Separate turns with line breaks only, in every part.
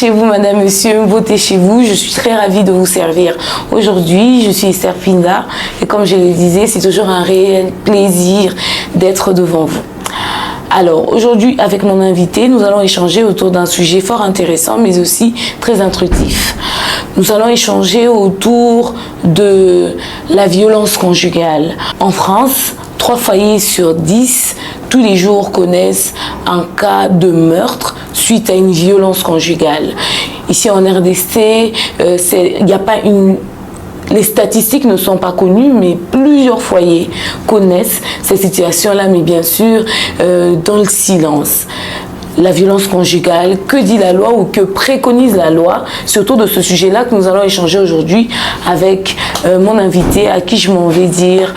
chez vous, madame, monsieur, beauté chez vous. Je suis très ravie de vous servir. Aujourd'hui, je suis Esther Pinda et comme je le disais, c'est toujours un réel plaisir d'être devant vous. Alors, aujourd'hui, avec mon invité, nous allons échanger autour d'un sujet fort intéressant, mais aussi très instructif. Nous allons échanger autour de la violence conjugale. En France, 3 foyers sur 10, tous les jours, connaissent un cas de meurtre suite à une violence conjugale. Ici en RDC, il n'y a pas une... Les statistiques ne sont pas connues, mais plusieurs foyers connaissent ces situations-là, mais bien sûr, dans le silence. La violence conjugale, que dit la loi ou que préconise la loi, surtout de ce sujet-là que nous allons échanger aujourd'hui avec mon invité, à qui je m'en vais dire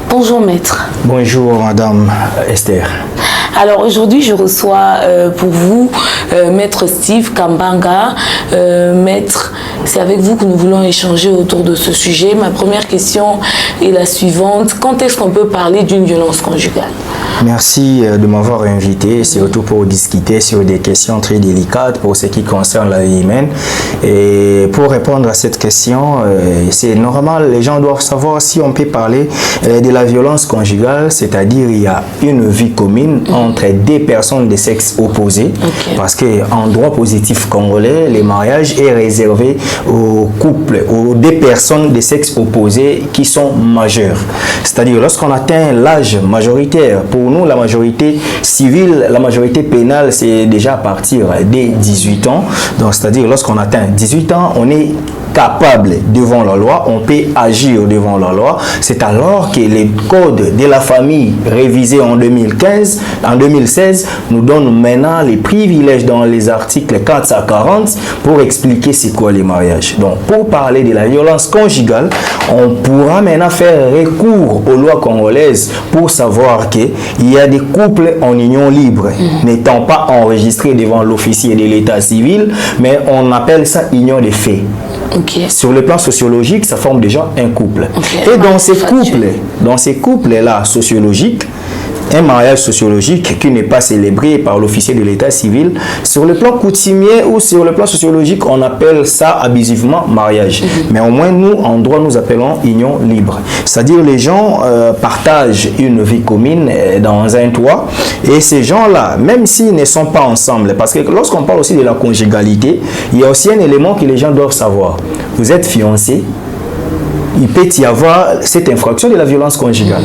bonjour maître.
Bonjour madame Esther.
Alors aujourd'hui, je reçois pour vous maître Steve Kambanga. Maître, c'est avec vous que nous voulons échanger autour de ce sujet. Ma première question est la suivante. Quand est-ce qu'on peut parler d'une violence conjugale?
Merci de m'avoir invité, surtout pour discuter sur des questions très délicates pour ce qui concerne la vie humaine. Et pour répondre à cette question, c'est normal, les gens doivent savoir si on peut parler de la violence conjugale, c'est-à-dire il y a une vie commune entre des personnes de sexe opposé, parce qu'en droit positif congolais, le mariage est réservé aux couples, aux des personnes de sexe opposé qui sont majeures. C'est-à-dire lorsqu'on atteint l'âge majoritaire, pour nous la majorité civile, la majorité pénale, c'est déjà à partir des 18 ans. Donc c'est-à-dire lorsqu'on atteint 18 ans, on est capable devant la loi, on peut agir devant la loi. C'est alors que les codes de la famille révisés en 2016 nous donnent maintenant les privilèges dans les articles 4 à 40 pour expliquer c'est quoi les mariages. Donc pour parler de la violence conjugale, on pourra maintenant faire recours aux lois congolaises pour savoir qu'il y a des couples en union libre, n'étant pas enregistrés devant l'officier de l'état civil, mais on appelle ça union de fait. Sur le plan sociologique, ça forme déjà un couple. Et dans ces couples-là sociologiques, un mariage sociologique qui n'est pas célébré par l'officier de l'état civil, sur le plan coutumier ou sur le plan sociologique, on appelle ça abusivement mariage. Mais au moins, nous, en droit, nous appelons union libre. C'est-à-dire les gens partagent une vie commune dans un toit. Et ces gens-là, même s'ils ne sont pas ensemble, parce que lorsqu'on parle aussi de la conjugalité, il y a aussi un élément que les gens doivent savoir. Vous êtes fiancés, il peut y avoir cette infraction de la violence conjugale.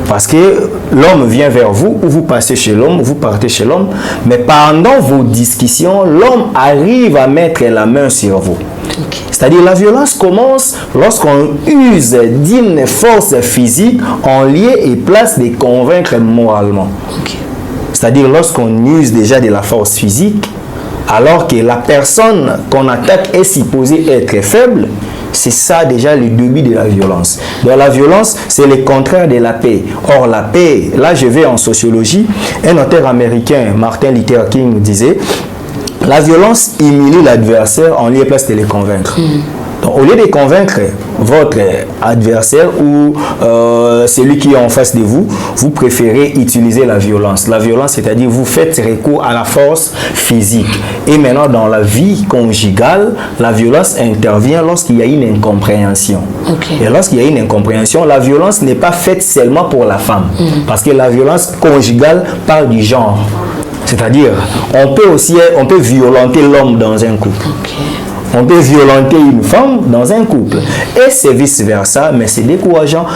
Parce que l'homme vient vers vous, ou vous passez chez l'homme, vous partez chez l'homme, mais pendant vos discussions, l'homme arrive à mettre la main sur vous. C'est-à-dire la violence commence lorsqu'on use d'une force physique en lieu et place de convaincre moralement. C'est-à-dire lorsqu'on use déjà de la force physique, alors que la personne qu'on attaque est supposée être faible, c'est ça déjà le début de la violence. Donc la violence, c'est le contraire de la paix. Or la paix, là je vais en sociologie, un auteur américain, Martin Luther King, disait « La violence humilie l'adversaire en lieu et place de le convaincre ». Donc, au lieu de convaincre votre adversaire ou celui qui est en face de vous, vous préférez utiliser la violence. La violence, c'est-à-dire vous faites recours à la force physique. Et maintenant, dans la vie conjugale, la violence intervient lorsqu'il y a une incompréhension. Et lorsqu'il y a une incompréhension, la violence n'est pas faite seulement pour la femme. Parce que la violence conjugale parle du genre. C'est-à-dire, on peut violenter l'homme dans un couple. On peut violenter une femme dans un couple. Et c'est vice-versa, mais c'est décourageant.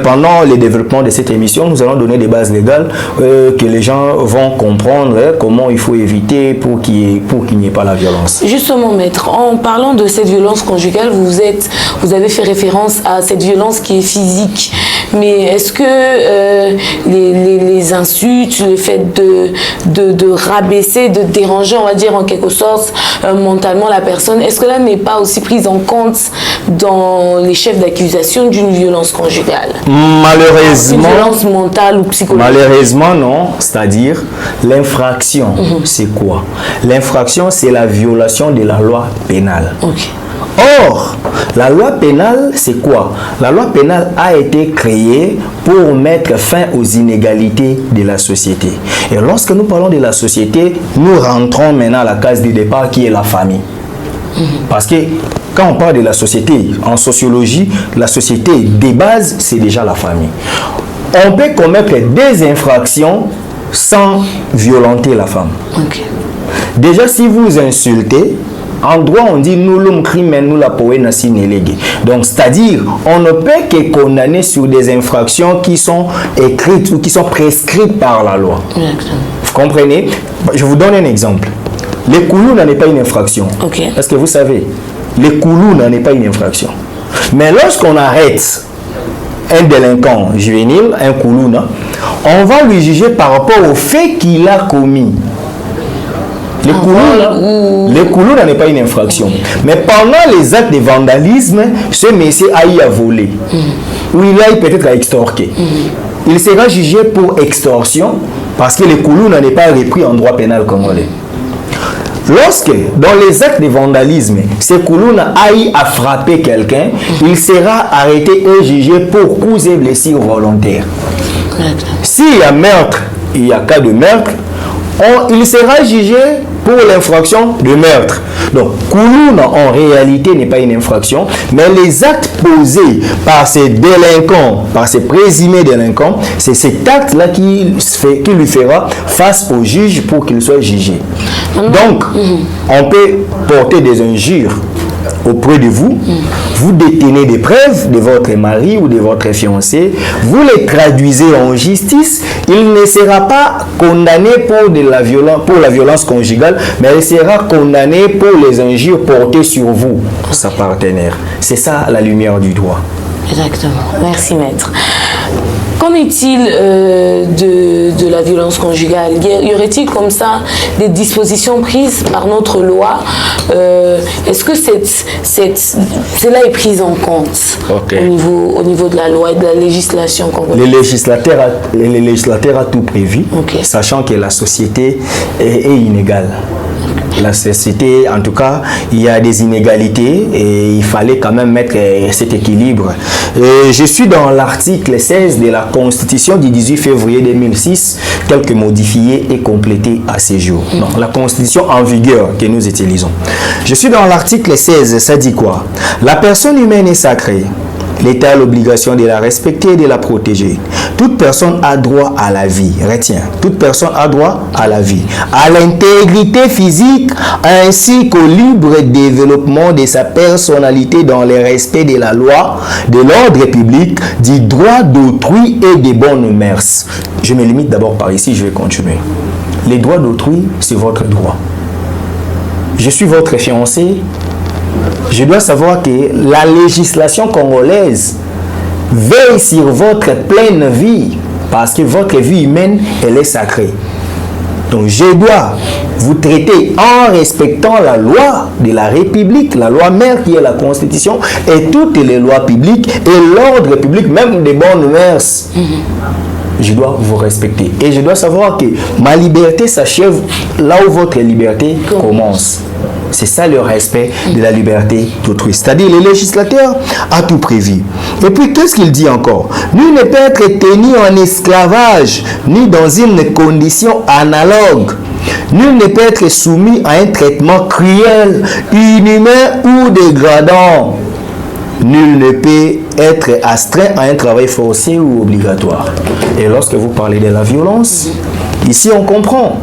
Pendant le développement de cette émission, nous allons donner des bases légales que les gens vont comprendre comment il faut éviter pour qu'il n'y ait pas la violence.
Justement, maître, en parlant de cette violence conjugale, vous avez fait référence à cette violence qui est physique. Mais est-ce que les insultes, le fait de rabaisser, de déranger, on va dire en quelque sorte, mentalement la personne, est-ce que là n'est pas aussi prise en compte dans les chefs d'accusation d'une violence conjugale?
Malheureusement.
Une violence mentale ou psychologique?
Malheureusement, non. C'est-à-dire, l'infraction, c'est quoi? L'infraction, c'est la violation de la loi pénale. Or, la loi pénale, c'est quoi? La loi pénale a été créée pour mettre fin aux inégalités de la société. Et lorsque nous parlons de la société, nous rentrons maintenant à la case du départ qui est la famille. Parce que quand on parle de la société, en sociologie, la société de base, c'est déjà la famille. On peut commettre des infractions sans violenter la femme.
Okay.
Déjà, si vous insultez, en droit, on dit nous l'homme crime, nous la poète si nélégué. Donc, c'est-à-dire, on ne peut que condamner sur des infractions qui sont écrites ou qui sont prescrites par la loi.
Exactement.
Vous comprenez? Je vous donne un exemple. Le koulou n'en est pas une infraction.
Okay.
Parce que vous savez, le koulou n'en est pas une infraction. Mais lorsqu'on arrête un délinquant juvénile, un koulou, on va lui juger par rapport au fait qu'il a commis. Le koulou n'en est pas une infraction. Mais pendant les actes de vandalisme, ce monsieur a eu à voler. Ou il a eu peut-être à extorquer. Il sera jugé pour extorsion parce que le koulou n'en est pas repris en droit pénal congolais. Lorsque, dans les actes de vandalisme, ce koulou a eu à frapper quelqu'un, il sera arrêté et jugé pour coups et blessures volontaires. S'il y a meurtre, il y a cas de meurtre, il sera jugé pour l'infraction de meurtre. Donc, Kouloun en réalité n'est pas une infraction, mais les actes posés par ces délinquants, par ces présumés délinquants, c'est cet acte-là qui lui fera face au juge pour qu'il soit jugé. Donc, on peut porter des injures auprès de vous, vous détenez des preuves de votre mari ou de votre fiancé, vous les traduisez en justice, il ne sera pas condamné pour la violence conjugale, mais il sera condamné pour les injures portées sur vous, sa partenaire. C'est ça la lumière du droit.
Exactement. Merci, maître. Qu'en est-il de la violence conjugale? Y aurait-il comme ça des dispositions prises par notre loi? Est-ce que cela est pris en compte au niveau de la loi et de la législation congolaise?
Le législateur a tout prévu, sachant que la société est inégale. La société, en tout cas, il y a des inégalités et il fallait quand même mettre cet équilibre. Je suis dans l'article 16 de la Constitution du 18 février 2006, tel que modifié et complété à ces jours. Donc, la Constitution en vigueur que nous utilisons. Je suis dans l'article 16, ça dit quoi? La personne humaine est sacrée. L'État a l'obligation de la respecter et de la protéger. Toute personne a droit à la vie. Retiens, toute personne a droit à la vie, à l'intégrité physique, ainsi qu'au libre développement de sa personnalité dans le respect de la loi, de l'ordre public, du droit d'autrui et des bonnes mœurs. Je me limite d'abord par ici, je vais continuer. Les droits d'autrui, c'est votre droit. Je suis votre fiancé. Je dois savoir que la législation congolaise veille sur votre pleine vie parce que votre vie humaine, elle est sacrée. Donc je dois vous traiter en respectant la loi de la République, la loi mère qui est la Constitution et toutes les lois publiques et l'ordre public, même des bonnes mœurs. Je dois vous respecter. Et je dois savoir que ma liberté s'achève là où votre liberté commence. C'est ça le respect de la liberté d'autrui. C'est-à-dire le législateur a tout prévu. Et puis qu'est-ce qu'il dit encore? Nul ne peut être tenu en esclavage, ni dans une condition analogue. Nul ne peut être soumis à un traitement cruel, inhumain ou dégradant. Nul ne peut être astreint à un travail forcé ou obligatoire. Et lorsque vous parlez de la violence, ici on comprend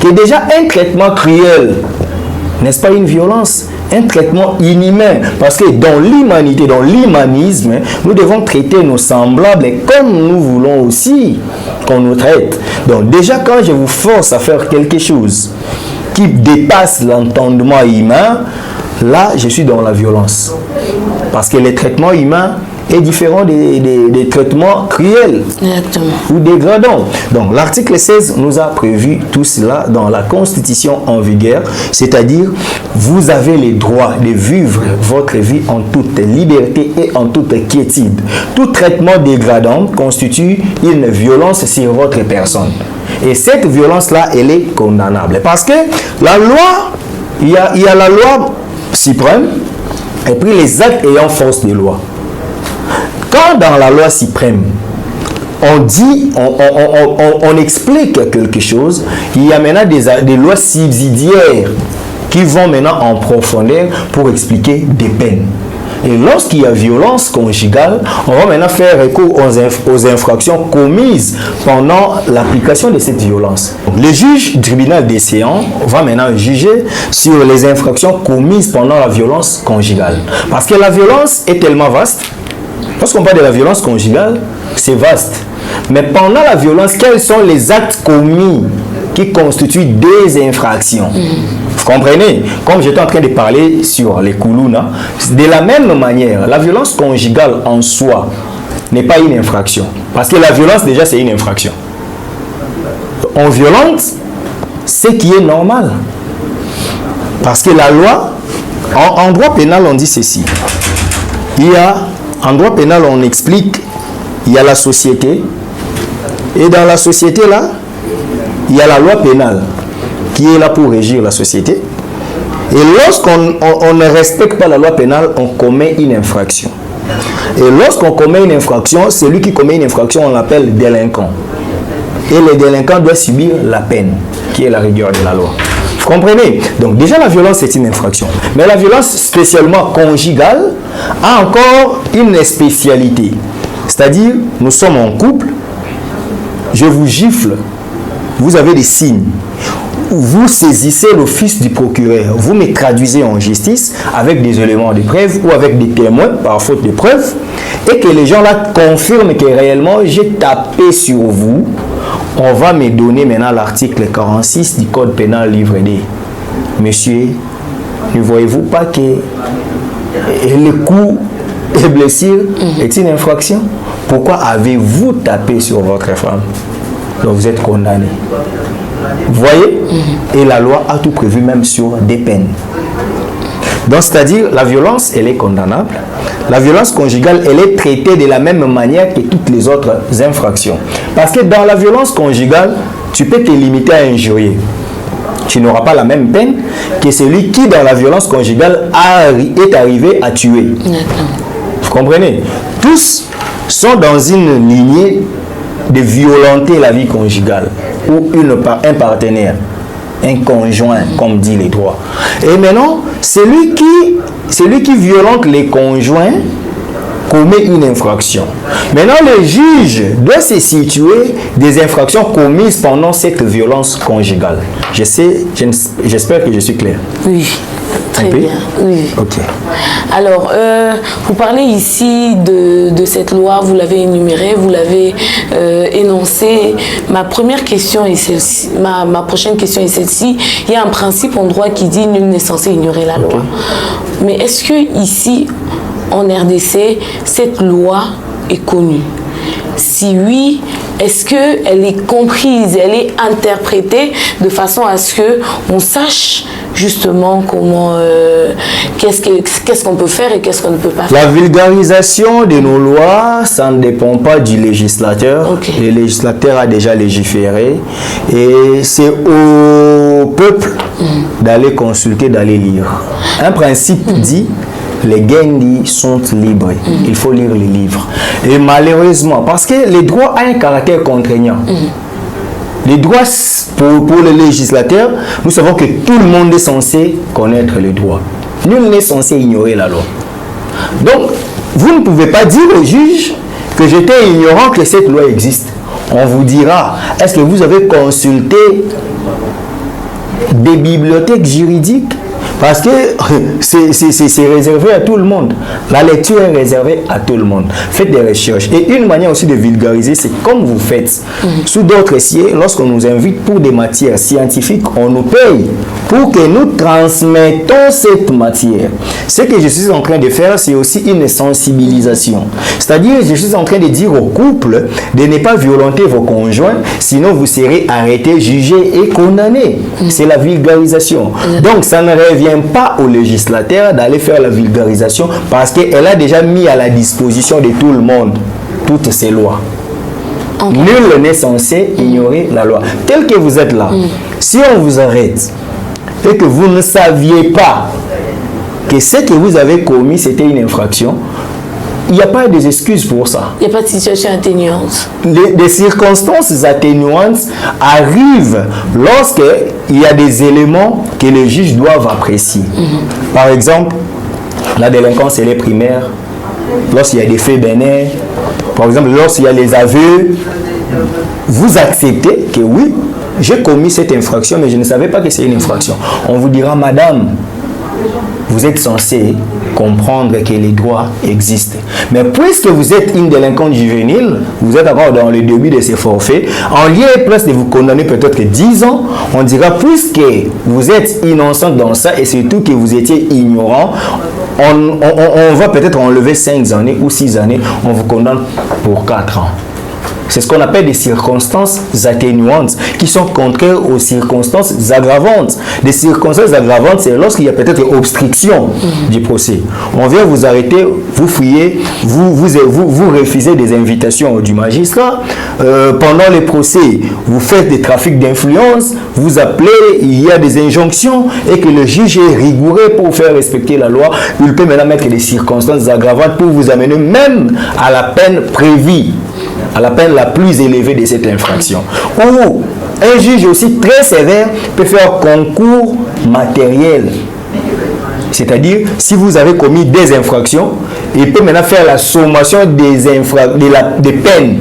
que déjà un traitement cruel, n'est-ce pas une violence? Un traitement inhumain. Parce que dans l'humanité, dans l'humanisme, nous devons traiter nos semblables comme nous voulons aussi qu'on nous traite. Donc déjà quand je vous force à faire quelque chose qui dépasse l'entendement humain, là je suis dans la violence. Parce que le traitement humain est différent des traitements cruels.
Exactement.
Ou dégradants. Donc l'article 16 nous a prévu tout cela dans la Constitution en vigueur, c'est-à-dire vous avez le droit de vivre votre vie en toute liberté et en toute quiétude. Tout traitement dégradant constitue une violence sur votre personne. Et cette violence-là, elle est condamnable. Parce que la loi, il y a la loi suprême, et puis les actes ayant force de loi. Quand dans la loi suprême, on dit, on explique quelque chose, il y a maintenant des lois subsidiaires qui vont maintenant en profondeur pour expliquer des peines. Et lorsqu'il y a violence conjugale, on va maintenant faire recours aux infractions commises pendant l'application de cette violence. Le juge du tribunal des séances va maintenant juger sur les infractions commises pendant la violence conjugale. Parce que la violence est tellement vaste. Lorsqu'on parle de la violence conjugale, c'est vaste. Mais pendant la violence, quels sont les actes commis qui constituent des infractions? Vous comprenez? Comme j'étais en train de parler sur les Koulouna, de la même manière, la violence conjugale en soi n'est pas une infraction. Parce que la violence, déjà, c'est une infraction. On violente ce qui est normal. Parce que la loi, en droit pénal, on dit ceci. En droit pénal, on explique, il y a la société, et dans la société, là, il y a la loi pénale qui est là pour régir la société. Et lorsqu'on ne respecte pas la loi pénale, on commet une infraction. Et lorsqu'on commet une infraction, celui qui commet une infraction, on l'appelle délinquant. Et le délinquant doit subir la peine, qui est la rigueur de la loi. Vous comprenez? Donc déjà la violence c'est une infraction. Mais la violence spécialement conjugale a encore une spécialité. C'est-à-dire, nous sommes en couple, je vous gifle, vous avez des signes. Vous saisissez l'office du procureur, vous me traduisez en justice avec des éléments de preuve ou avec des témoins par faute de preuve, et que les gens là confirment que réellement j'ai tapé sur vous. On va me donner maintenant l'article 46 du Code pénal livre D. Monsieur, ne voyez-vous pas que le coup et blessure est une infraction? Pourquoi avez-vous tapé sur votre femme? Donc vous êtes condamné. Vous voyez? Et la loi a tout prévu même sur des peines. Donc c'est-à-dire la violence, elle est condamnable. La violence conjugale, elle est traitée de la même manière que toutes les autres infractions. Parce que dans la violence conjugale, tu peux te limiter à injurier. Tu n'auras pas la même peine que celui qui, dans la violence conjugale, est arrivé à tuer. Vous comprenez? Tous sont dans une lignée de violenter la vie conjugale ou un partenaire, un conjoint, comme dit les droits. Et maintenant, celui qui violente les conjoints commet une infraction. Maintenant, le juge doit se situer des infractions commises pendant cette violence conjugale. J'espère que je suis clair.
Oui. Très bien, oui.
Ok.
Alors, vous parlez ici de cette loi, vous l'avez énumérée, vous l'avez énoncée. Ma première question est celle-ci, ma prochaine question est celle-ci. Il y a un principe en droit qui dit nul n'est censé ignorer la loi. Mais est-ce que ici, en RDC, cette loi est connue? Si oui, est-ce qu'elle est comprise, elle est interprétée de façon à ce qu'on sache justement comment, qu'est-ce qu'on peut faire et qu'est-ce qu'on ne peut pas faire?
La vulgarisation de nos lois, ça ne dépend pas du législateur. Okay. Le législateur a déjà légiféré et c'est au peuple d'aller consulter, d'aller lire. Un principe dit: les Gendi sont libres. Il faut lire les livres. Et malheureusement, parce que les droits ont un caractère contraignant. Les droits, pour le législateur, nous savons que tout le monde est censé connaître les droits. Nul n'est censé ignorer la loi. Donc, vous ne pouvez pas dire au juge que j'étais ignorant que cette loi existe. On vous dira, est-ce que vous avez consulté des bibliothèques juridiques? Parce que c'est réservé à tout le monde. La lecture est réservée à tout le monde. Faites des recherches. Et une manière aussi de vulgariser, c'est comme vous faites. Sous d'autres sièges, lorsqu'on nous invite pour des matières scientifiques, on nous paye pour que nous transmettons cette matière. Ce que je suis en train de faire, c'est aussi une sensibilisation. C'est-à-dire, je suis en train de dire au couple de ne pas violenter vos conjoints, sinon vous serez arrêtés, jugés et condamnés. C'est la vulgarisation. Donc, ça ne revient pas au législateur d'aller faire la vulgarisation parce qu'elle a déjà mis à la disposition de tout le monde toutes ces lois. Okay. Nul n'est censé ignorer la loi. Tel que vous êtes là, si on vous arrête et que vous ne saviez pas que ce que vous avez commis, c'était une infraction, il n'y a pas des excuses pour ça.
Il n'y a pas de situation atténuante.
Les circonstances atténuantes arrivent lorsqu'il y a des éléments que les juges doivent apprécier. Par exemple, la délinquance, elle est primaire. Lorsqu'il y a des faits bénins, par exemple, lorsqu'il y a les aveux, vous acceptez que oui, j'ai commis cette infraction, mais je ne savais pas que c'est une infraction. On vous dira, madame, vous êtes censé comprendre que les droits existent. Mais puisque vous êtes une délinquante juvénile, vous êtes encore dans le début de ces forfaits, en lieu et place de vous condamner peut-être 10 ans, on dira, puisque vous êtes innocente dans ça et surtout que vous étiez ignorant, on va peut-être enlever 5 années ou 6 années, on vous condamne pour 4 ans. C'est ce qu'on appelle des circonstances atténuantes qui sont contraires aux circonstances aggravantes. Des circonstances aggravantes, c'est lorsqu'il y a peut-être obstruction du procès. On vient vous arrêter, vous fouillez, vous refusez des invitations du magistrat. Pendant les procès, vous faites des trafics d'influence, vous appelez, il y a des injonctions et que le juge est rigoureux pour faire respecter la loi. Il peut maintenant mettre des circonstances aggravantes pour vous amener même à la peine prévue, à la peine la plus élevée de cette infraction. Ou un juge aussi très sévère peut faire concours matériel. C'est-à-dire, si vous avez commis des infractions, il peut maintenant faire la sommation des peines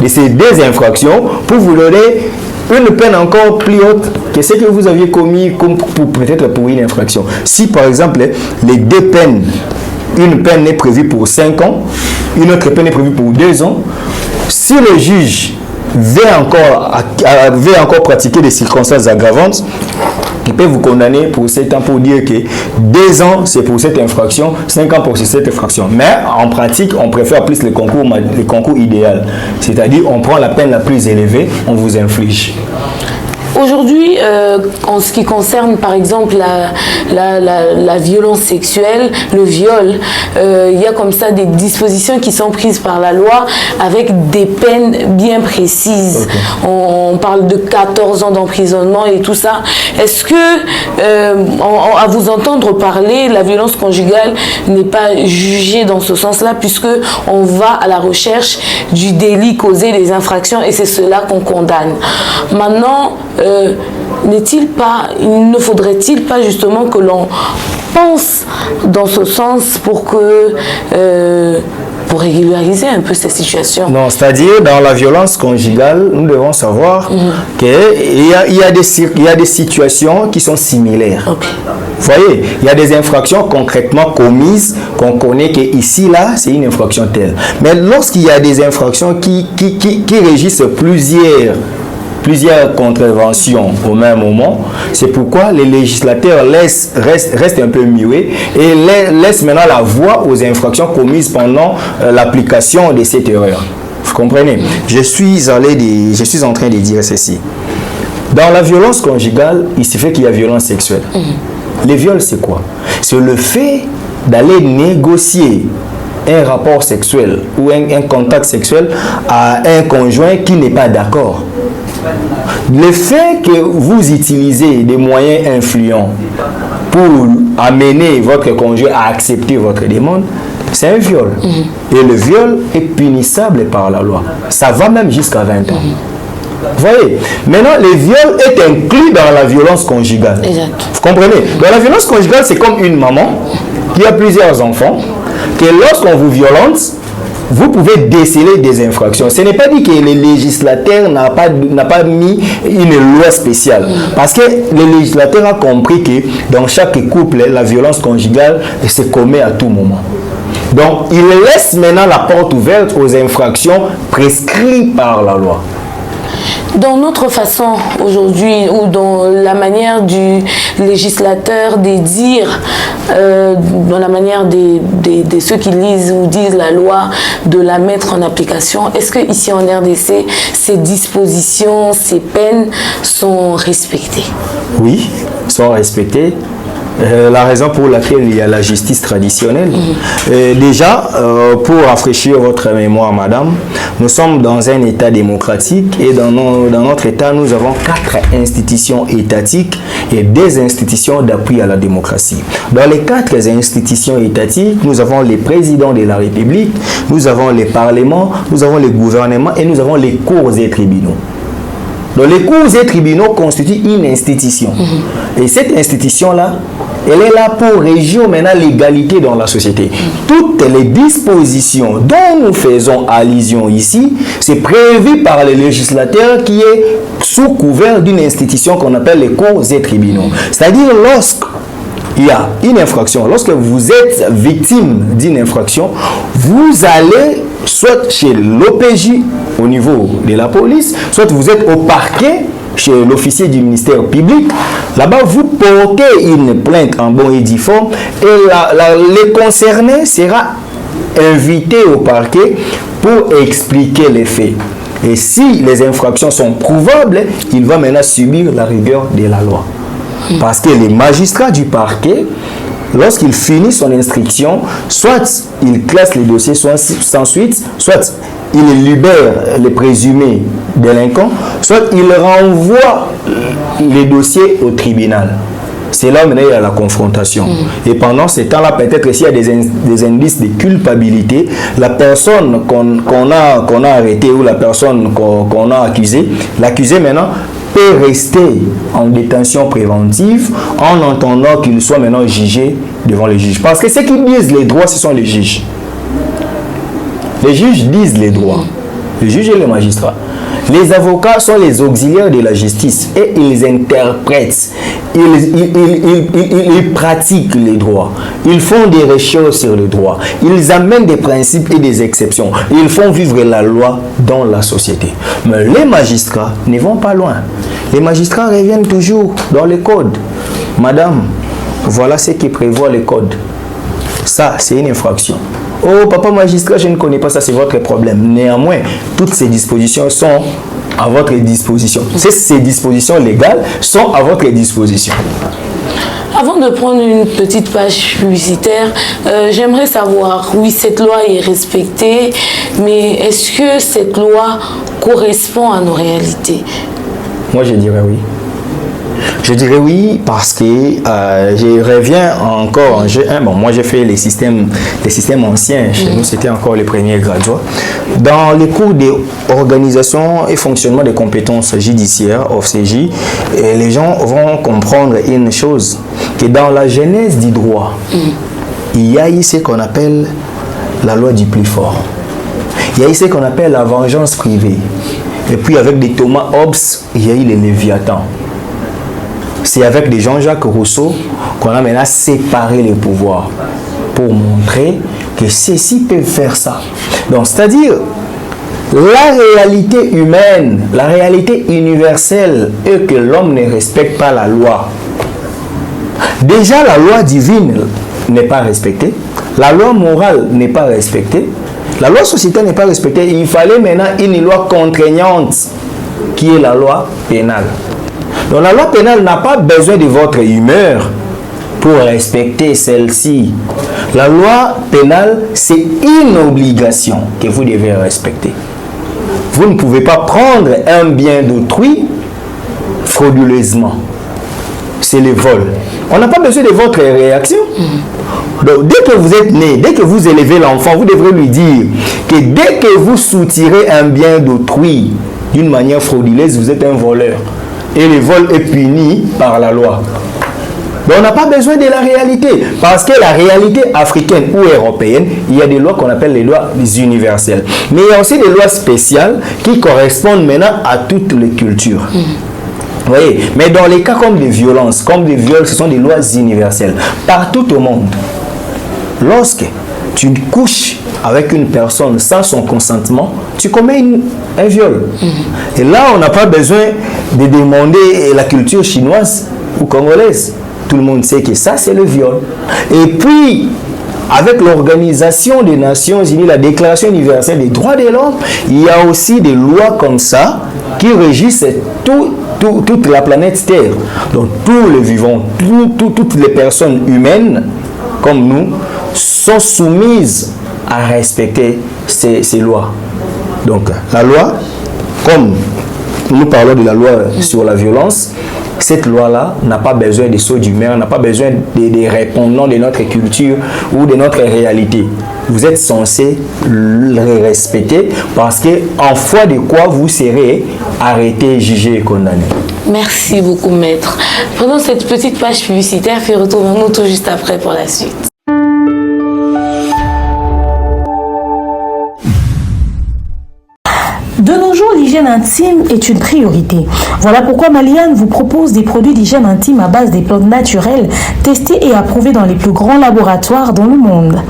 de ces deux infractions pour vous donner une peine encore plus haute que ce que vous aviez commis peut-être pour une infraction. Si par exemple, les deux peines, une peine est prévue pour 5 ans, une autre peine est prévue pour 2 ans, si le juge veut encore pratiquer des circonstances aggravantes, il peut vous condamner pour 7 ans pour dire que 2 ans c'est pour cette infraction, 5 ans pour cette infraction. Mais en pratique, on préfère plus les concours idéal. C'est-à-dire, on prend la peine la plus élevée, on vous inflige.
Aujourd'hui, en ce qui concerne par exemple la violence sexuelle, le viol, il y a comme ça des dispositions qui sont prises par la loi avec des peines bien précises. Okay. On parle de 14 ans d'emprisonnement et tout ça. Est-ce que, à vous entendre parler, la violence conjugale n'est pas jugée dans ce sens-là puisque on va à la recherche du délit causé des infractions et c'est cela qu'on condamne. Maintenant, il ne faudrait-il pas justement que l'on pense dans ce sens pour régulariser un peu cette situation?
Non, c'est-à-dire dans la violence conjugale, nous devons savoir qu'il y a des situations qui sont similaires. Okay. Vous voyez, il y a des infractions concrètement commises qu'on connaît que ici, là, c'est une infraction telle. Mais lorsqu'il y a des infractions qui régissent plusieurs contraventions au même moment, c'est pourquoi les législateurs restent un peu muets et laissent maintenant la voie aux infractions commises pendant l'application de cette erreur. Vous comprenez? Je suis en train de dire ceci. Dans la violence conjugale, il se fait qu'il y a violence sexuelle. Les viols, c'est quoi? C'est le fait d'aller négocier un rapport sexuel ou un contact sexuel à un conjoint qui n'est pas d'accord. Le fait que vous utilisez des moyens influents pour amener votre conjoint à accepter votre demande, c'est un viol. Et le viol est punissable par la loi. Ça va même jusqu'à 20 ans. Vous voyez, maintenant le viol est inclus dans la violence conjugale.
Exact.
Vous comprenez? Dans la violence conjugale, c'est comme une maman qui a plusieurs enfants, que lorsqu'on vous violente, vous pouvez déceler des infractions. Ce n'est pas dit que le législateur n'a pas mis une loi spéciale. Parce que le législateur a compris que dans chaque couple, la violence conjugale se commet à tout moment. Donc, il laisse maintenant la porte ouverte aux infractions prescrites par la loi.
Dans notre façon aujourd'hui, ou dans la manière du législateur de dire, dans la manière de ceux qui lisent ou disent la loi, de la mettre en application, est-ce que ici en RDC, ces dispositions, ces peines sont respectées?
Oui, sont respectées. La raison pour laquelle il y a la justice traditionnelle. Déjà, pour rafraîchir votre mémoire, madame, nous sommes dans un État démocratique et dans notre État, nous avons 4 institutions étatiques et des institutions d'appui à la démocratie. Dans les 4 institutions étatiques, nous avons les présidents de la République, nous avons les parlements, nous avons les gouvernements et nous avons les cours et tribunaux. Donc les cours et tribunaux constituent une institution. Et cette institution-là, elle est là pour régir maintenant l'égalité dans la société. Toutes les dispositions dont nous faisons allusion ici, c'est prévu par le législateur qui est sous couvert d'une institution qu'on appelle les cours et tribunaux. C'est-à-dire lorsqu'il y a une infraction, lorsque vous êtes victime d'une infraction, vous allez soit chez l'OPJ au niveau de la police, soit vous êtes au parquet chez l'officier du ministère public. Là-bas, vous portez une plainte en bon et due forme et les concernés sera invité au parquet pour expliquer les faits. Et si les infractions sont prouvables, il va maintenant subir la rigueur de la loi. Parce que les magistrats du parquet, lorsqu'il finit son instruction, soit il classe les dossiers sans suite, soit il libère les présumés délinquants, soit il renvoie les dossiers au tribunal. C'est là où il y a la confrontation. Et pendant ce temps-là, peut-être s'il y a des indices de culpabilité, la personne qu'on a arrêtée ou la personne qu'on a accusée, l'accusé maintenant peut rester en détention préventive en entendant qu'il soit maintenant jugé devant les juges. Parce que ceux qui disent les droits, ce sont les juges. Les juges disent les droits. Les juges et les magistrats. Les avocats sont les auxiliaires de la justice et ils interprètent, ils pratiquent les droits, ils font des recherches sur le droit, ils amènent des principes et des exceptions, ils font vivre la loi dans la société. Mais les magistrats ne vont pas loin. Les magistrats reviennent toujours dans les codes. Madame, voilà ce qui prévoit les codes. Ça, c'est une infraction. Oh, papa magistrat, je ne connais pas ça, c'est votre problème. Néanmoins, toutes ces dispositions sont à votre disposition. Ces dispositions légales sont à votre disposition.
Avant de prendre une petite page publicitaire, j'aimerais savoir, oui, cette loi est respectée, mais est-ce que cette loi correspond à nos réalités?
Moi, je dirais oui. Je dirais oui parce que je reviens encore en G1. Bon, moi j'ai fait les systèmes anciens. Chez nous, c'était encore les premiers graduats. Dans les cours d'organisation et fonctionnement des compétences judiciaires, OFCJ, les gens vont comprendre une chose, que dans la genèse du droit, il y a eu ce qu'on appelle la loi du plus fort. Il y a eu ce qu'on appelle la vengeance privée. Et puis avec des Thomas Hobbes, il y a eu les Léviathans. C'est avec des Jean-Jacques Rousseau qu'on a maintenant séparé les pouvoirs pour montrer que ceux-ci peuvent faire ça. Donc, c'est-à-dire, la réalité humaine, la réalité universelle est que l'homme ne respecte pas la loi. Déjà, la loi divine n'est pas respectée, la loi morale n'est pas respectée, la loi sociétale n'est pas respectée. Il fallait maintenant une loi contraignante qui est la loi pénale. Donc la loi pénale n'a pas besoin de votre humeur pour respecter celle-ci. La loi pénale, c'est une obligation que vous devez respecter. Vous ne pouvez pas prendre un bien d'autrui frauduleusement. C'est le vol. On n'a pas besoin de votre réaction. Donc, dès que vous êtes né, dès que vous élevez l'enfant, vous devrez lui dire que dès que vous soutirez un bien d'autrui d'une manière frauduleuse, vous êtes un voleur. Et le vol est puni par la loi. Donc on n'a pas besoin de la réalité. Parce que la réalité africaine ou européenne, il y a des lois qu'on appelle les lois universelles. Mais il y a aussi des lois spéciales qui correspondent maintenant à toutes les cultures. Vous voyez? Mais dans les cas comme des violences, comme des viols, ce sont des lois universelles. Partout au monde, lorsque tu couches avec une personne sans son consentement, tu commets un viol. Et là, on n'a pas besoin de demander la culture chinoise ou congolaise. Tout le monde sait que ça, c'est le viol. Et puis, avec l'Organisation des Nations Unies, la Déclaration universelle des droits de l'homme, il y a aussi des lois comme ça qui régissent toute la planète Terre. Donc tous les vivants, toutes les personnes humaines comme nous sont soumises à respecter ces lois. Donc la loi, comme nous parlons de la loi sur la violence, cette loi-là n'a pas besoin de saut d'humeur, n'a pas besoin des répondants de notre culture ou de notre réalité. Vous êtes censé le respecter parce qu'en foi de quoi vous serez arrêté, jugé et condamné.
Merci beaucoup, maître. Prenons cette petite page publicitaire puis retrouvons-nous tout juste après pour la suite.
De nos jours, l'hygiène intime est une priorité. Voilà pourquoi Maliane vous propose des produits d'hygiène intime à base des plantes naturelles testés et approuvés dans les plus grands laboratoires dans le monde.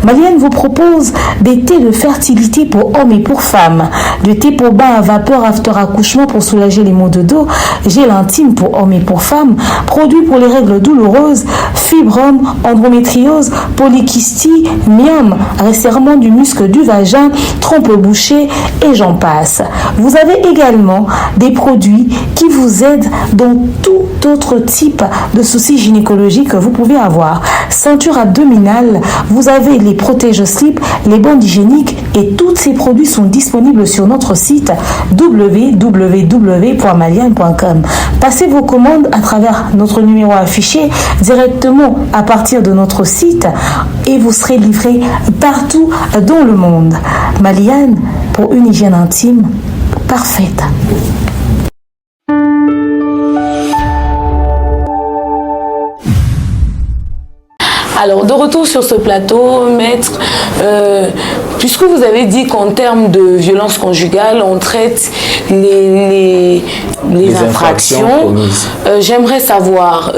Maliane vous propose des thés de fertilité pour hommes et pour femmes, de thé pour bain à vapeur after accouchement pour soulager les maux de dos, gel intime pour hommes et pour femmes, produits pour les règles douloureuses, fibrome, endométriose, polykystie, myome, resserrement du muscle du vagin, trompe bouchée et j'en passe. Vous avez également des produits qui vous aident dans tout autre type de soucis gynécologiques que vous pouvez avoir. Ceinture abdominale, vous avez les protège-slip, les bandes hygiéniques et tous ces produits sont disponibles sur notre site www.maliane.com. Passez vos commandes à travers notre numéro affiché directement à partir de notre site et vous serez livré partout dans le monde. Maliane, pour une hygiène intime parfaite.
Alors, de retour sur ce plateau, maître, puisque vous avez dit qu'en termes de violence conjugale, on traite les infractions, j'aimerais savoir,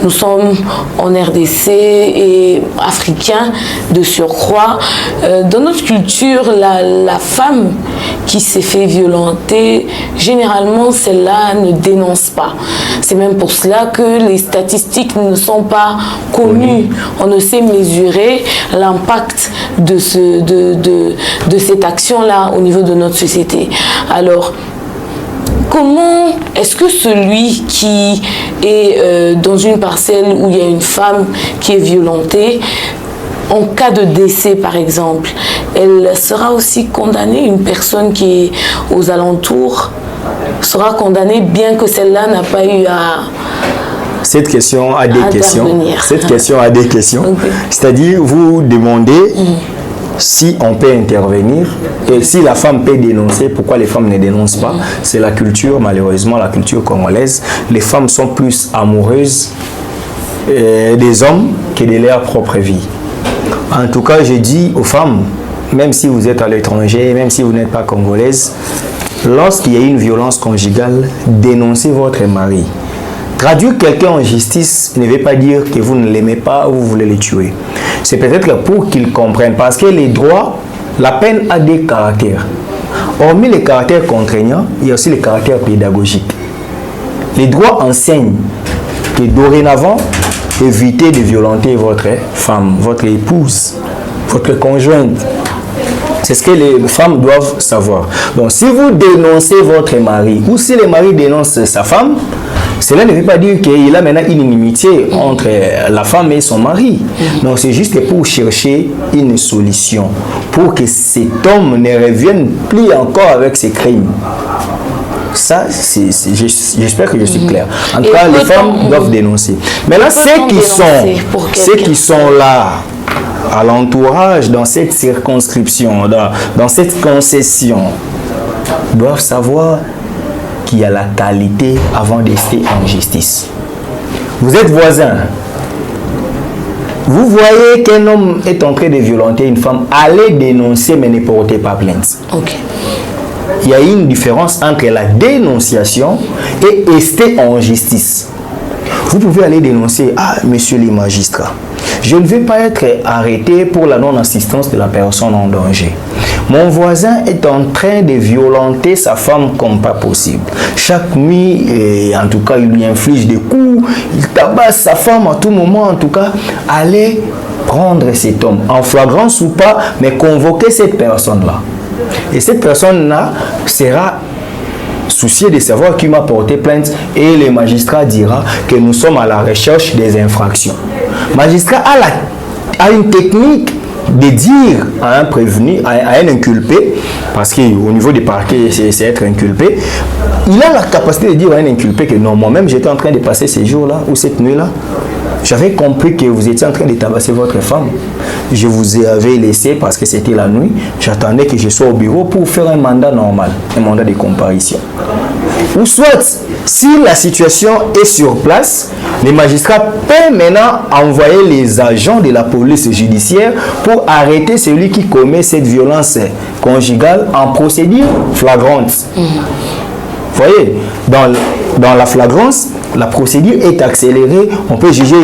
nous sommes en RDC et africains de surcroît, dans notre culture, la femme qui s'est fait violenter, généralement, celle-là ne dénonce pas. C'est même pour cela que les statistiques ne sont pas connues. On ne sait mesurer l'impact de cette action-là au niveau de notre société. Alors, comment est-ce que celui qui est dans une parcelle où il y a une femme qui est violentée, en cas de décès par exemple, elle sera aussi condamnée, une personne qui est aux alentours sera condamnée bien que celle-là n'a pas eu à...
Cette question a des questions. Cette question a des questions.
Okay.
C'est-à-dire, vous demandez si on peut intervenir et si la femme peut dénoncer, pourquoi les femmes ne dénoncent pas. C'est la culture, malheureusement, la culture congolaise. Les femmes sont plus amoureuses des hommes que de leur propre vie. En tout cas, je dis aux femmes, même si vous êtes à l'étranger, même si vous n'êtes pas congolaise, lorsqu'il y a une violence conjugale, dénoncez votre mari. Traduire quelqu'un en justice ne veut pas dire que vous ne l'aimez pas ou vous voulez le tuer. C'est peut-être pour qu'il comprenne. Parce que les droits, la peine a des caractères. Hormis les caractères contraignants, il y a aussi les caractères pédagogiques. Les droits enseignent que dorénavant, évitez de violenter votre femme, votre épouse, votre conjointe. C'est ce que les femmes doivent savoir. Donc, si vous dénoncez votre mari ou si le mari dénonce sa femme, cela ne veut pas dire qu'il a maintenant une inimitié entre la femme et son mari. Non, c'est juste pour chercher une solution, pour que cet homme ne revienne plus encore avec ses crimes. Ça, j'espère que je suis clair. En tout cas, les femmes doivent dénoncer. Maintenant, ceux qui sont là, à l'entourage, dans cette circonscription, dans cette concession, doivent savoir qu'il y a la qualité avant d'être en justice. Vous êtes voisins. Vous voyez qu'un homme est en train de violenter une femme, allez dénoncer mais ne portez pas plainte.
Ok.
Il y a une différence entre la dénonciation et rester en justice. Vous pouvez aller dénoncer, monsieur les magistrats, je ne vais pas être arrêté pour la non-assistance de la personne en danger. Mon voisin est en train de violenter sa femme comme pas possible. Chaque nuit, en tout cas, il lui inflige des coups, il tabasse sa femme à tout moment. En tout cas, allez prendre cet homme, en flagrance ou pas, mais convoquer cette personne-là. Et cette personne-là sera soucié de savoir qui m'a porté plainte et le magistrat dira que nous sommes à la recherche des infractions. Le magistrat a une technique de dire à un prévenu, à un inculpé, parce qu'au niveau des parquets, c'est être inculpé, il a la capacité de dire à un inculpé que non, moi-même j'étais en train de passer ces jours-là ou cette nuit-là. J'avais compris que vous étiez en train de tabasser votre femme. Je vous avais laissé parce que c'était la nuit. J'attendais que je sois au bureau pour faire un mandat normal, un mandat de comparution. Ou soit, si la situation est sur place, les magistrats peuvent maintenant envoyer les agents de la police judiciaire pour arrêter celui qui commet cette violence conjugale en procédure flagrante. Vous voyez, dans la flagrance, la procédure est accélérée. On peut juger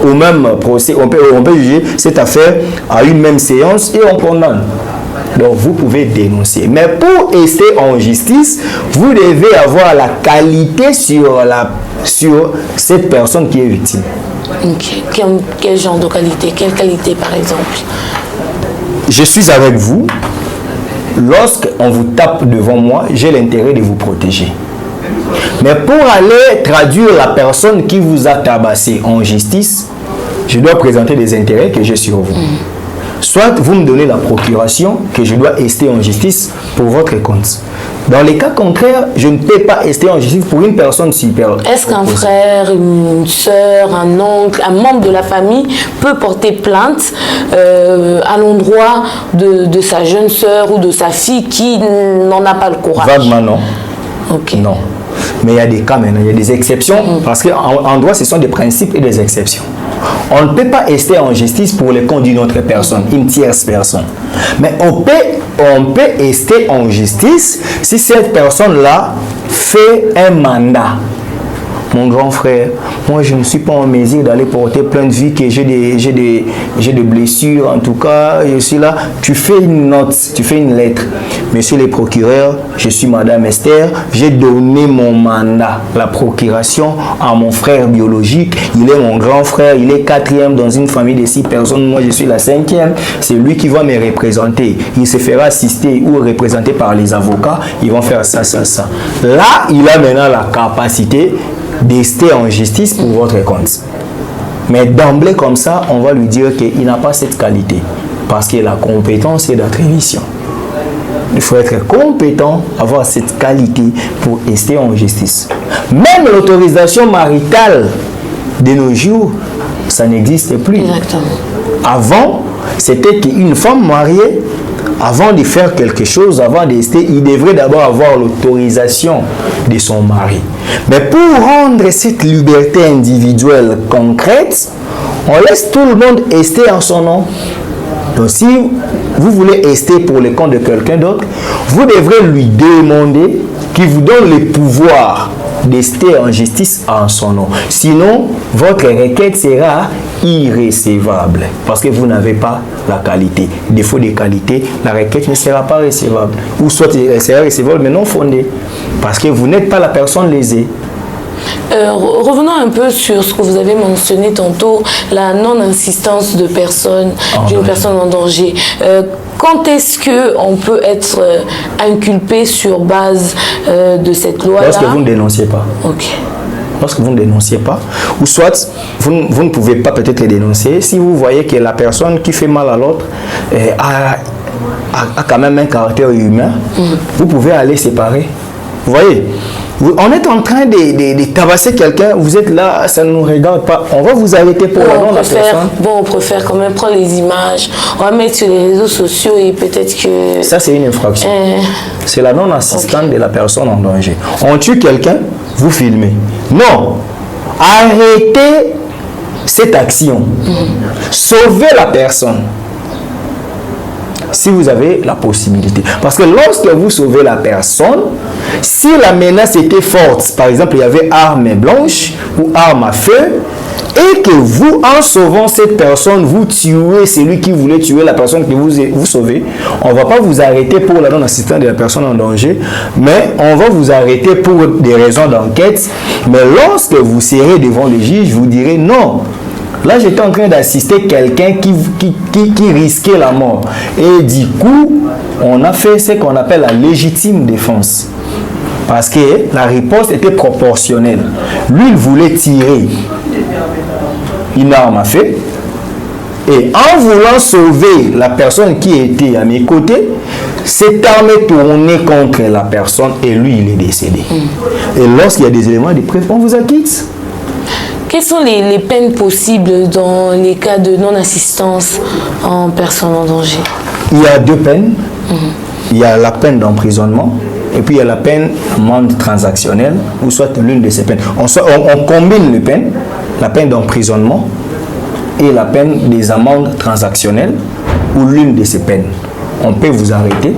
au même procès, on peut juger cette affaire à une même séance et on condamne. Donc vous pouvez dénoncer. Mais pour rester en justice, vous devez avoir la qualité sur cette personne qui est victime.
Ok. Quel genre de qualité? Quelle qualité par exemple?
Je suis avec vous. Lorsqu'on vous tape devant moi, j'ai l'intérêt de vous protéger. Mais pour aller traduire la personne qui vous a tabassé en justice, je dois présenter des intérêts que j'ai sur vous. Soit vous me donnez la procuration que je dois rester en justice pour votre compte. Dans les cas contraires, je ne peux pas rester en justice pour une personne supérieure.
Est-ce qu'un frère, une soeur, un oncle, un membre de la famille peut porter plainte à l'endroit de sa jeune soeur ou de sa fille qui n'en a pas le courage?
Vaguement non.
Ok.
Non. Mais il y a des cas maintenant, il y a des exceptions, parce qu'en droit, ce sont des principes et des exceptions. On ne peut pas rester en justice pour le compte d'une autre personne, une tierce personne. Mais on peut rester en justice si cette personne-là fait un mandat. Mon grand frère, moi je ne suis pas en mesure d'aller porter plainte vu que j'ai des blessures. En tout cas, je suis là. Tu fais une note, tu fais une lettre. Monsieur le procureur, je suis Madame Esther. J'ai donné mon mandat, la procuration à mon frère biologique. Il est mon grand frère. Il est 4e dans une famille de 6 personnes. Moi je suis la 5e. C'est lui qui va me représenter. Il se fera assister ou représenter par les avocats. Ils vont faire ça, ça, ça. Là, il a maintenant la capacité d'ester en justice pour votre compte. Mais d'emblée comme ça, on va lui dire qu'il n'a pas cette qualité. Parce que la compétence est d'attribution. Il faut être compétent, avoir cette qualité pour rester en justice. Même l'autorisation maritale de nos jours, ça n'existe plus.
Exactement.
Avant, c'était qu'une femme mariée, avant de faire quelque chose, avant de rester, il devrait d'abord avoir l'autorisation de son mari. Mais pour rendre cette liberté individuelle concrète, on laisse tout le monde rester en son nom. Donc si vous voulez rester pour le compte de quelqu'un d'autre, vous devrez lui demander qu'il vous donne le pouvoir d'ester en justice en son nom. Sinon, votre requête sera irrécevable parce que vous n'avez pas la qualité. Défaut de qualité, la requête ne sera pas recevable. Ou soit elle sera recevable mais non fondée parce que vous n'êtes pas la personne lésée.
Revenons un peu sur ce que vous avez mentionné tantôt, la non-insistance de personne, d'une personne en danger. Quand est-ce qu'on peut être inculpé sur base de cette loi-là?
Lorsque vous ne dénonciez pas.
Ok.
Lorsque vous ne dénonciez pas, ou soit vous ne pouvez pas peut-être dénoncer, si vous voyez que la personne qui fait mal à l'autre a quand même un caractère humain, vous pouvez aller séparer. Vous voyez, on est en train de tabasser quelqu'un, vous êtes là, ça ne nous regarde pas, on va vous arrêter pour la personne.
Bon, on préfère quand même prendre les images, on va mettre sur les réseaux sociaux et peut-être que...
Ça, c'est une infraction. C'est la non-assistance de la personne en danger. On tue quelqu'un, vous filmez. Non, arrêtez cette action. Sauvez la personne. Si vous avez la possibilité. Parce que lorsque vous sauvez la personne, si la menace était forte, par exemple, il y avait arme blanche ou arme à feu, et que vous, en sauvant cette personne, vous tuez celui qui voulait tuer la personne que vous sauvez, on ne va pas vous arrêter pour la non-assistance de la personne en danger, mais on va vous arrêter pour des raisons d'enquête. Mais lorsque vous serez devant le juge, vous direz non. Là, j'étais en train d'assister quelqu'un qui risquait la mort. Et du coup, on a fait ce qu'on appelle la légitime défense. Parce que la riposte était proportionnelle. Lui, il voulait tirer une arme à feu. Et en voulant sauver la personne qui était à mes côtés, cette arme est tournée contre la personne et lui, il est décédé. Et lorsqu'il y a des éléments de preuve, on vous acquitte.
Quelles sont les peines possibles dans les cas de non-assistance en personne en danger?
Il y a deux peines. Il y a la peine d'emprisonnement et puis il y a la peine amende transactionnelle, ou soit l'une de ces peines. On combine les peines, la peine d'emprisonnement et la peine des amendes transactionnelles, ou l'une de ces peines. On peut vous arrêter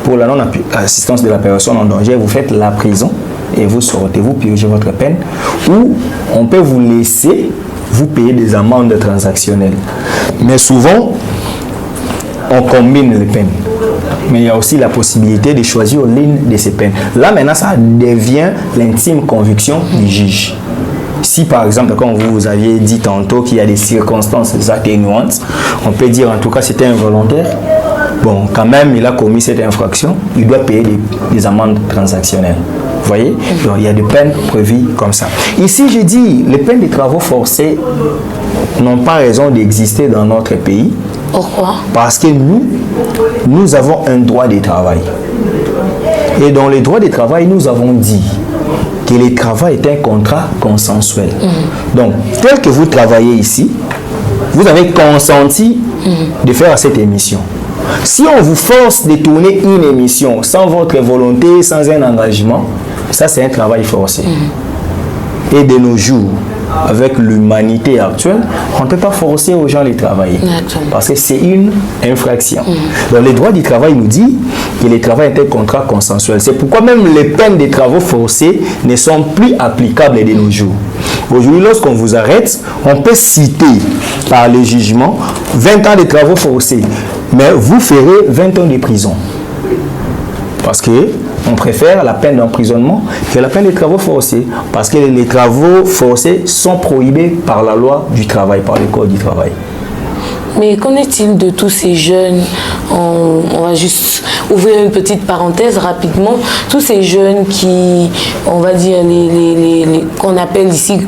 pour la non-assistance de la personne en danger, vous faites la prison et vous sortez, vous purgez votre peine, ou on peut vous laisser, vous payer des amendes transactionnelles. Mais souvent, on combine les peines. Mais il y a aussi la possibilité de choisir l'une de ces peines. Là, maintenant, ça devient l'intime conviction du juge. Si, par exemple, comme vous aviez dit tantôt qu'il y a des circonstances atténuantes, on peut dire en tout cas c'était involontaire. Bon, quand même, il a commis cette infraction, il doit payer des amendes transactionnelles. Vous voyez? Donc, il y a des peines prévues comme ça. Ici, j'ai dit, les peines de travaux forcés n'ont pas raison d'exister dans notre pays.
Pourquoi?
Parce que nous avons un droit de travail. Et dans le droit de travail, nous avons dit que le travail est un contrat consensuel. Donc, tel que vous travaillez ici, vous avez consenti de faire cette émission. Si on vous force de tourner une émission sans votre volonté, sans un engagement, ça c'est un travail forcé. Et de nos jours, avec l'humanité actuelle, on ne peut pas forcer aux gens de travailler. Parce que c'est une infraction. Donc le droit du travail nous dit que le travail est un contrat consensuel. C'est pourquoi même les peines de travaux forcés ne sont plus applicables de nos jours. Aujourd'hui, lorsqu'on vous arrête, on peut citer par le jugement 20 ans de travaux forcés. Mais vous ferez 20 ans de prison. Parce que on préfère la peine d'emprisonnement que la peine de travaux forcés. Parce que les travaux forcés sont prohibés par la loi du travail, par le code du travail.
Mais qu'en est-il de tous ces jeunes? On va juste ouvrir une petite parenthèse rapidement. Tous ces jeunes qui, on va dire, qu'on appelle ici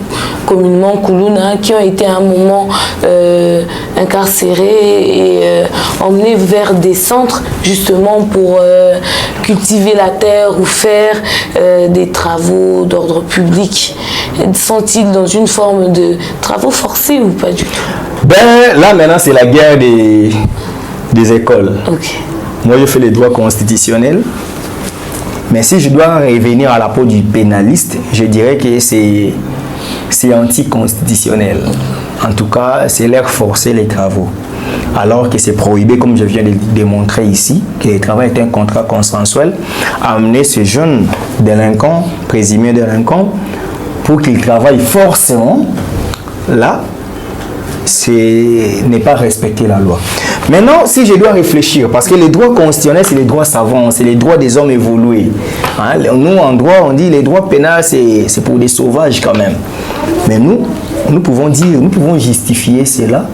communément Koulouna, qui ont été à un moment incarcérés et emmenés vers des centres justement pour cultiver la terre ou faire des travaux d'ordre public. Sont-ils dans une forme de travaux forcés ou pas du tout?
Ben là maintenant c'est la guerre des écoles.
Okay.
Moi je fais les droits constitutionnels. Mais si je dois revenir à la peau du pénaliste, je dirais que c'est anticonstitutionnel. En tout cas, c'est leur forcer les travaux. Alors que c'est prohibé, comme je viens de le démontrer ici, que le travail est un contrat consensuel, amener ce jeune délinquant, présumé délinquant, pour qu'il travaille forcément, là, n'est pas respecter la loi. Maintenant, si je dois réfléchir, parce que les droits constitutionnels, c'est les droits savants, c'est les droits des hommes évolués. Hein? Nous, en droit, on dit les droits pénals, c'est pour des sauvages quand même. Mais nous pouvons dire, nous pouvons justifier cela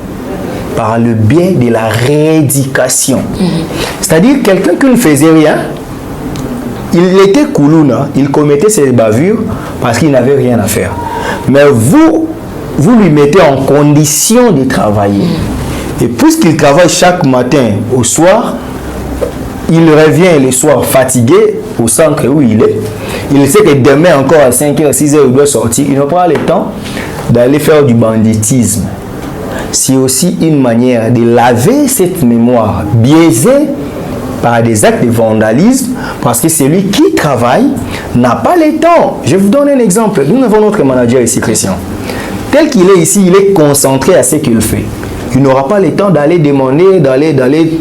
par le biais de la rééducation. C'est-à-dire, quelqu'un qui ne faisait rien, il était Koulouna, il commettait ses bavures parce qu'il n'avait rien à faire. Mais vous lui mettez en condition de travailler. Et puisqu'il travaille chaque matin au soir, il revient le soir fatigué au centre où il est. Il sait que demain encore à 5h, 6h, il doit sortir. Il n'a pas le temps d'aller faire du banditisme. C'est aussi une manière de laver cette mémoire biaisée par des actes de vandalisme, parce que celui qui travaille n'a pas le temps. Je vous donne un exemple. Nous avons notre manager ici, Christian. Tel qu'il est ici, il est concentré à ce qu'il fait. Il n'aura pas le temps d'aller demander, d'aller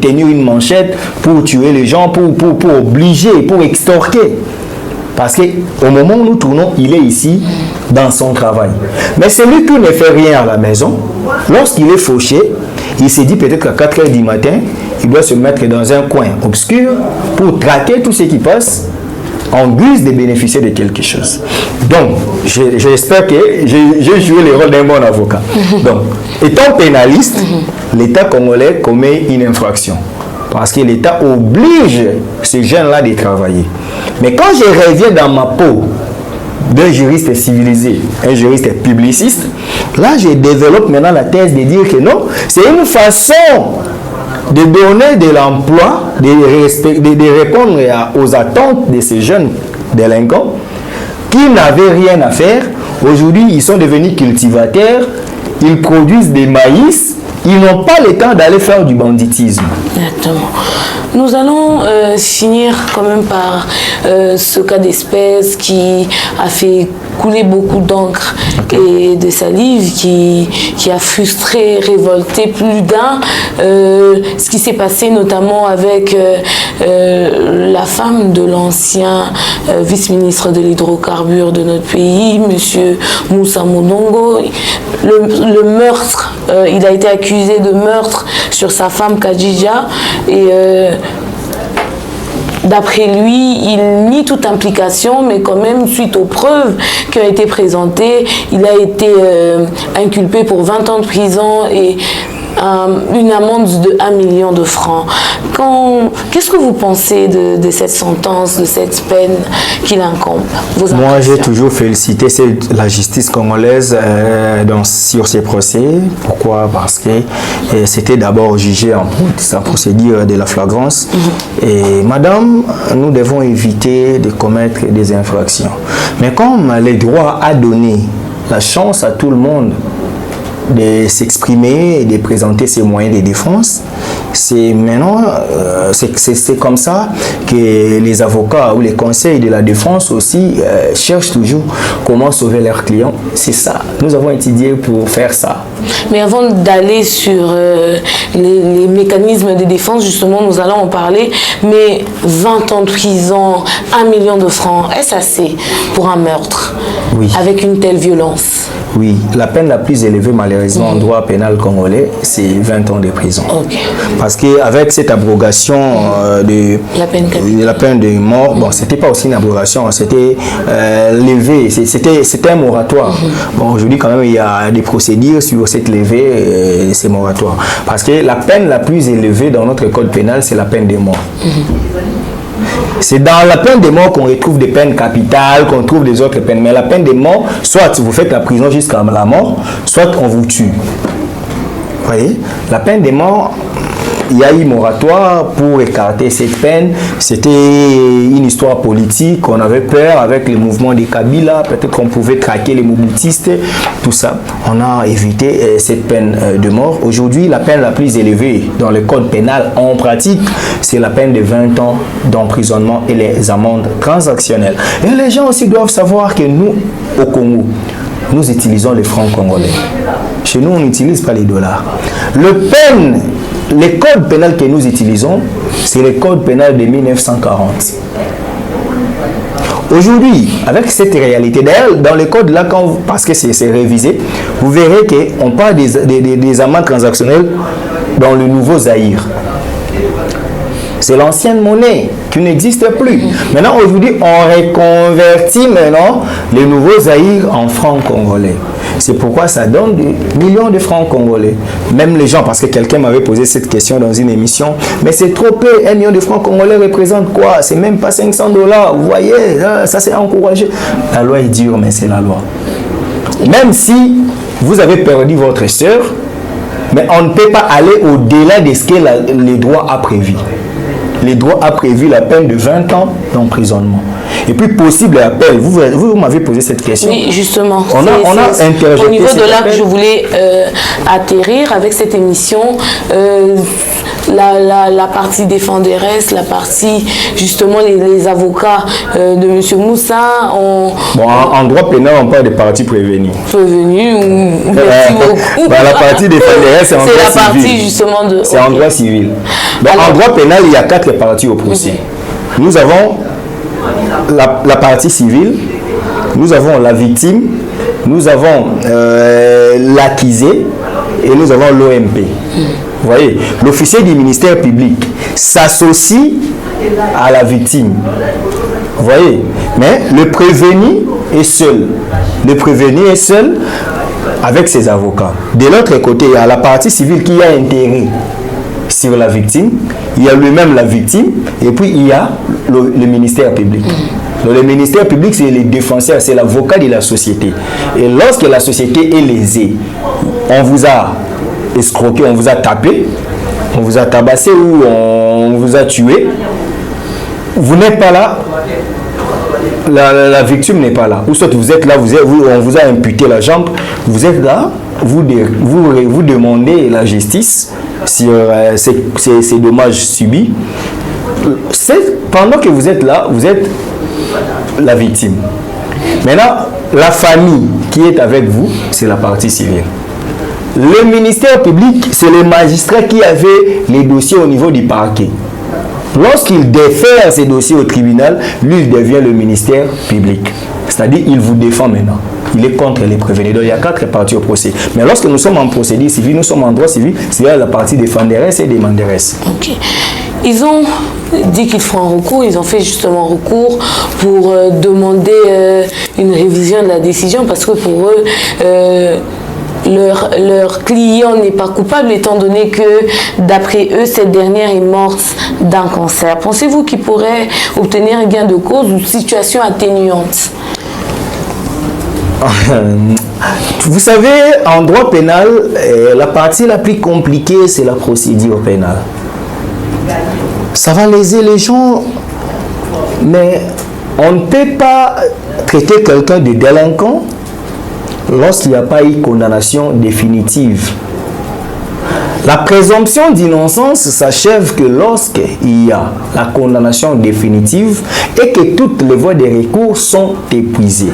tenir une manchette pour tuer les gens, pour obliger, pour extorquer. Parce qu'au moment où nous tournons, il est ici dans son travail. Mais celui qui ne fait rien à la maison, lorsqu'il est fauché, il s'est dit peut-être qu'à 4 h du matin, il doit se mettre dans un coin obscur pour traquer tout ce qui passe en guise de bénéficier de quelque chose. Donc, j'espère que j'ai joué le rôle d'un bon avocat. Donc, étant pénaliste, l'État congolais commet une infraction. parce que l'État oblige ces jeunes-là de travailler. Mais quand je reviens dans ma peau d'un juriste civilisé, un juriste publiciste, là je développe maintenant la thèse de dire que non, c'est une façon de donner de l'emploi, de répondre aux attentes de ces jeunes délinquants qui n'avaient rien à faire. Aujourd'hui, ils sont devenus cultivateurs, ils produisent des maïs, ils n'ont pas le temps d'aller faire du banditisme.
Exactement. Nous allons finir quand même par ce cas d'espèce qui a fait couler beaucoup d'encre et de salive, qui a frustré, révolté plus d'un. Ce qui s'est passé notamment avec la femme de l'ancien vice-ministre de l'hydrocarbure de notre pays, M. Moussa Monongo. Le meurtre, il a été accusé de meurtre sur sa femme Kadija et d'après lui, il nie toute implication, mais quand même, suite aux preuves qui ont été présentées, il a été inculpé pour 20 ans de prison et une amende de 1 million de francs. Qu'est-ce que vous pensez de cette sentence, de cette peine qu'il incombe?
Moi, j'ai toujours félicité la justice congolaise sur ces procès. Pourquoi? Parce que c'était d'abord jugé en sa procédure de la flagrance. Et madame, nous devons éviter de commettre des infractions. Mais comme le droit a donné la chance à tout le monde de s'exprimer et de présenter ses moyens de défense, c'est maintenant, c'est comme ça que les avocats ou les conseils de la défense aussi cherchent toujours comment sauver leurs clients. C'est ça, nous avons étudié pour faire ça.
Mais avant d'aller sur les mécanismes de défense, justement, nous allons en parler, mais 20 ans de prison, 1 million de francs, est-ce assez pour un meurtre?
Oui.
Avec une telle violence?
Oui, la peine la plus élevée malheureusement en droit pénal congolais, c'est 20 ans de prison.
Okay.
Parce qu'avec cette abrogation de la peine de mort, bon, c'était pas aussi une abrogation, c'était levé, c'était un moratoire. Bon, aujourd'hui quand même il y a des procédures sur cette levée, ces moratoires. Parce que la peine la plus élevée dans notre code pénal, c'est la peine de mort. C'est dans la peine de mort qu'on retrouve des peines capitales, qu'on trouve des autres peines. Mais la peine de mort, soit vous faites la prison jusqu'à la mort, soit on vous tue. Vous voyez? La peine de mort, il y a eu moratoire pour écarter cette peine. C'était une histoire politique. On avait peur avec le mouvement des Kabila. Peut-être qu'on pouvait traquer les mobutistes. Tout ça. On a évité cette peine de mort. Aujourd'hui, la peine la plus élevée dans le code pénal en pratique, c'est la peine de 20 ans d'emprisonnement et les amendes transactionnelles. Et les gens aussi doivent savoir que nous, au Congo, nous utilisons les francs congolais. Chez nous, on n'utilise pas les dollars. Le code pénal que nous utilisons, c'est le code pénal de 1940. Aujourd'hui, avec cette réalité, d'ailleurs, dans le code là, parce que c'est révisé, vous verrez qu'on parle des amendes transactionnelles dans le nouveau Zaïre. C'est l'ancienne monnaie qui n'existe plus. Maintenant, aujourd'hui, on reconvertit maintenant les nouveaux Zaïre en francs congolais. C'est pourquoi ça donne des millions de francs congolais. Même les gens, parce que quelqu'un m'avait posé cette question dans une émission, mais c'est trop peu, 1 million de francs congolais représente quoi? C'est même pas 500 $. Vous voyez, ça c'est encouragé. La loi est dure, mais c'est la loi. Même si vous avez perdu votre sœur, mais on ne peut pas aller au-delà de ce que le droit a prévu. Le droit a prévu la peine de 20 ans d'emprisonnement. Et puis, possible appel. Vous m'avez posé cette question.
Oui, justement.
On a interjeté
au niveau de là que je voulais atterrir avec cette émission, la partie défenderesse, la partie, justement, les avocats de M. Moussa ont...
Bon, en droit pénal, on parle de parties prévenues.
Prévenues ou merci beaucoup.
La partie défenderesse, c'est en droit civil.
C'est la partie, justement, de...
C'est en droit civil. Donc, en droit pénal, il y a 4 parties au procès. Nous avons la partie civile, nous avons la victime, nous avons l'accusé et nous avons l'OMP. Vous voyez, l'officier du ministère public s'associe à la victime. Vous voyez, mais le prévenu est seul. Le prévenu est seul avec ses avocats. De l'autre côté, il y a la partie civile qui a intérêt. sur la victime, il y a lui-même la victime, et puis il y a le ministère public. Donc, le ministère public, c'est les défenseurs, c'est l'avocat de la société. Et lorsque la société est lésée, on vous a escroqué, on vous a tapé, on vous a tabassé ou on vous a tué, vous n'êtes pas là, la victime n'est pas là. Ou soit vous êtes là, on vous a imputé la jambe, vous êtes là, vous demandez la justice sur ces dommages subis. Pendant que vous êtes là, vous êtes la victime. Maintenant, la famille qui est avec vous, c'est la partie civile. Le ministère public, c'est le magistrat qui avait les dossiers au niveau du parquet. Lorsqu'il défère ces dossiers au tribunal, lui, il devient le ministère public. C'est-à-dire, il vous défend maintenant. Il est contre les prévenus. Donc, il y a 4 parties au procès. Mais lorsque nous sommes en procédure civile, nous sommes en droit civil, c'est la partie défenderesse et demanderesse.
Ok. Ils ont dit qu'ils feront un recours, ils ont fait justement recours pour demander une révision de la décision parce que pour eux, leur client n'est pas coupable étant donné que d'après eux, cette dernière est morte d'un cancer. Pensez-vous qu'ils pourraient obtenir un gain de cause ou situation atténuante?
Vous savez, en droit pénal, la partie la plus compliquée, c'est la procédure pénale. Ça va léser les gens, mais on ne peut pas traiter quelqu'un de délinquant lorsqu'il n'y a pas eu condamnation définitive. La présomption d'innocence s'achève que lorsqu'il y a la condamnation définitive et que toutes les voies de recours sont épuisées.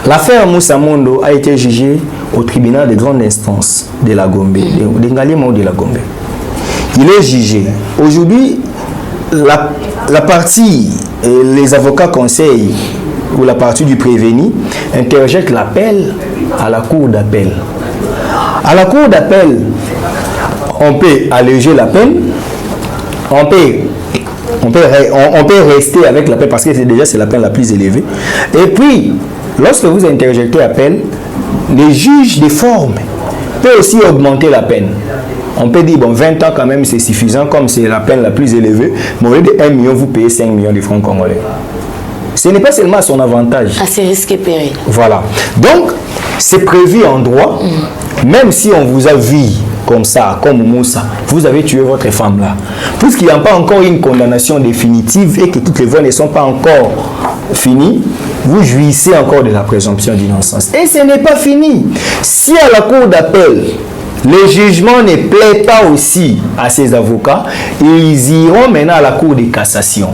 L'affaire Moussa Mondo a été jugée au tribunal de grande instance de la Gombe, de Ngalema ou de la Gombe. Il est jugé. Aujourd'hui, la partie, les avocats conseillent, ou la partie du prévenu, interjette l'appel à la cour d'appel. À la cour d'appel, on peut alléger la peine, on peut rester avec la peine parce que c'est la peine la plus élevée. Et puis, lorsque vous interjettez appel, les juges de forme peuvent aussi augmenter la peine. On peut dire, bon, 20 ans quand même, c'est suffisant, comme c'est la peine la plus élevée, mais au lieu de 1 million, vous payez 5 millions de francs congolais. Ce n'est pas seulement à son avantage.
À ses risques et périls.
Voilà. Donc, c'est prévu en droit, même si on vous a vu comme ça, comme Moussa, vous avez tué votre femme là. Puisqu'il n'y a pas encore une condamnation définitive et que toutes les voies ne sont pas encore finies, vous jouissez encore de la présomption d'innocence. Et ce n'est pas fini. Si à la cour d'appel, le jugement ne plaît pas aussi à ces avocats, ils iront maintenant à la cour de cassation.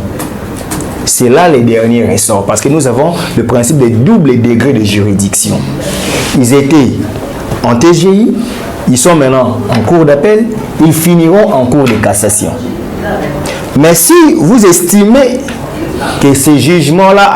C'est là les derniers ressorts, parce que nous avons le principe des doubles degrés de juridiction. Ils étaient en TGI, ils sont maintenant en cour d'appel, ils finiront en cour de cassation. Mais si vous estimez que ces jugements-là,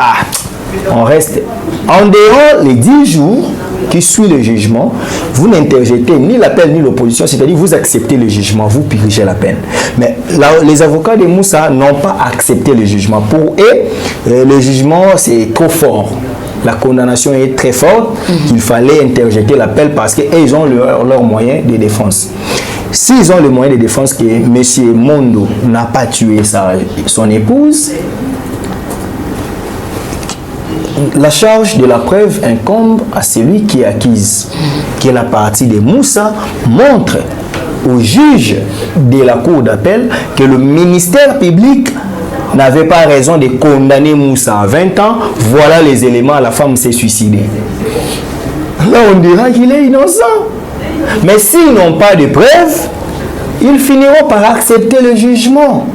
on reste en dehors les 10 jours qui suivent le jugement, vous n'interjetez ni l'appel ni l'opposition, c'est-à-dire vous acceptez le jugement, vous purgez la peine. Mais là, les avocats de Moussa n'ont pas accepté le jugement. Pour eux, le jugement c'est trop fort. La condamnation est très forte, qu'il fallait interjeter l'appel parce qu'ils ont leurs moyens de défense. S'ils ont le moyen de défense que M. Mondo n'a pas tué son épouse, la charge de la preuve incombe à celui qui est acquise, qui est la partie de Moussa, montre au juge de la cour d'appel que le ministère public n'avait pas raison de condamner Moussa à 20 ans. Voilà les éléments, la femme s'est suicidée. Là, on dira qu'il est innocent. Mais s'ils n'ont pas de preuves, ils finiront par accepter le jugement.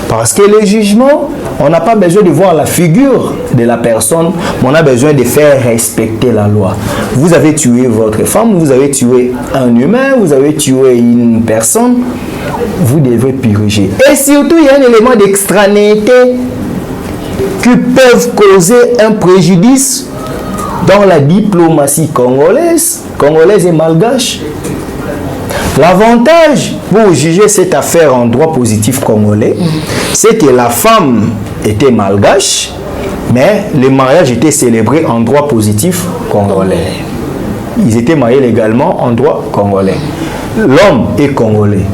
Parce que le jugement, on n'a pas besoin de voir la figure de la personne, mais on a besoin de faire respecter la loi. Vous avez tué votre femme, vous avez tué un humain, vous avez tué une personne, vous devez purger. Et surtout, il y a un élément d'extranéité qui peut causer un préjudice dans la diplomatie congolaise et malgache. L'avantage pour juger cette affaire en droit positif congolais, c'est que la femme était malgache, mais le mariage était célébré en droit positif congolais. Ils étaient mariés légalement en droit congolais. L'homme est congolais.